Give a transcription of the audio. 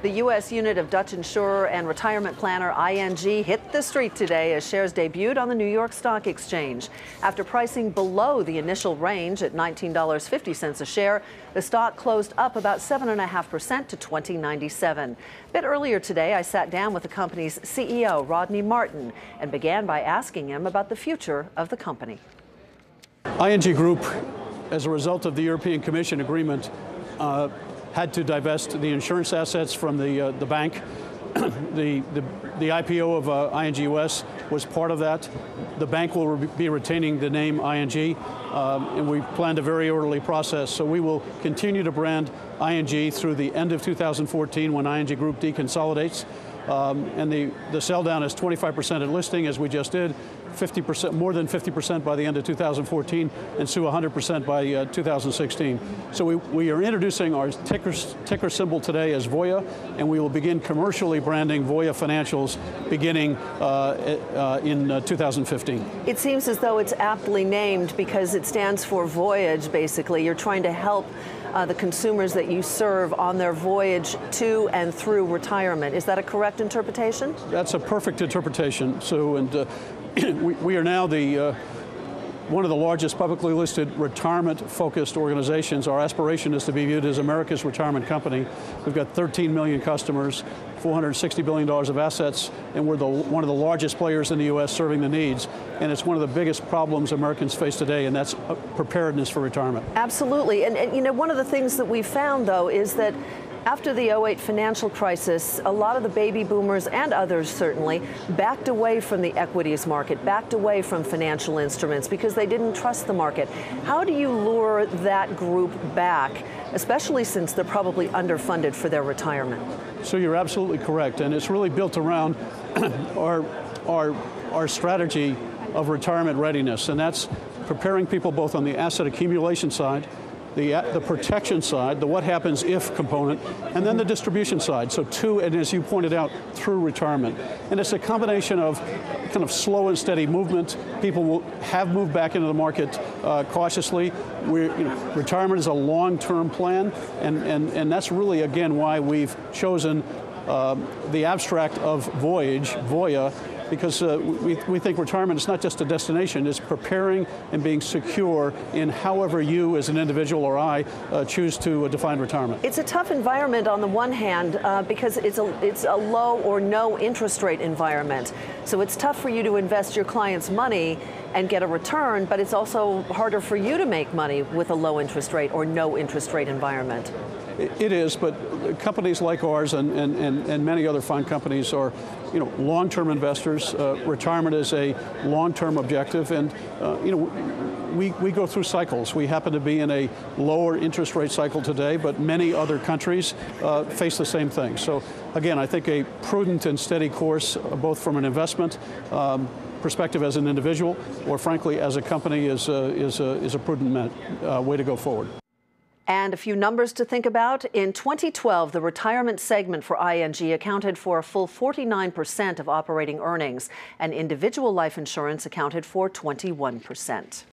The U.S. unit of Dutch insurer and retirement planner ING hit the street today as shares debuted on the New York Stock Exchange. After pricing below the initial range at $19.50 a share, the stock closed up about 7.5% to $20.97. A bit earlier today, I sat down with the company's CEO, Rodney Martin, and began by asking him about the future of the company. ING Group, as a result of the European Commission agreement, had to divest the insurance assets from the bank. The IPO of ING US was part of that. The bank will be retaining the name ING, and we planned a very orderly process. So we will continue to brand ING through the end of 2014 when ING Group deconsolidates. And the sell down is 25% at listing, as we just did, 50%, more than 50% by the end of 2014, and soon 100% by 2016. So we are introducing our ticker symbol today as Voya, and we will begin commercially branding Voya Financials beginning in 2015. It seems as though it's aptly named because it stands for Voyage, basically. You're trying to help the consumers that you serve on their voyage to and through retirement. Is that a correct interpretation? That's a perfect interpretation, Sue, and we are now one of the largest publicly listed retirement-focused organizations. Our aspiration is to be viewed as America's retirement company. We've got 13 million customers, $460 billion of assets, and we're one of the largest players in the U.S. serving the needs. And it's one of the biggest problems Americans face today, and that's preparedness for retirement. Absolutely. And you know, one of the things that we found, though, is that after the '08 financial crisis, a lot of the baby boomers and others certainly backed away from the equities market, backed away from financial instruments because they didn't trust the market. How do you lure that group back, especially since they're probably underfunded for their retirement? So you're absolutely correct, and it's really built around our strategy of retirement readiness, and that's preparing people both on the asset accumulation side, the protection side, the what happens if component, and then the distribution side. So and as you pointed out, through retirement. And it's a combination of kind of slow and steady movement. People have moved back into the market cautiously. Retirement is a long-term plan, and that's really, again, why we've chosen the abstract of Voyage, Voya, because we think retirement is not just a destination, it's preparing and being secure in however you as an individual or I choose to define retirement. It's a tough environment on the one hand because it's a low or no interest rate environment. So it's tough for you to invest your clients' money and get a return, but it's also harder for you to make money with a low interest rate or no interest rate environment. It is, but companies like ours and many other fine companies are, long-term investors. Retirement is a long-term objective, and we go through cycles. We happen to be in a lower interest rate cycle today, but many other countries face the same thing. So again, I think a prudent and steady course, both from an investment perspective as an individual, or frankly as a company, is a prudent way to go forward. And a few numbers to think about. In 2012, the retirement segment for ING accounted for a full 49% of operating earnings, and individual life insurance accounted for 21%.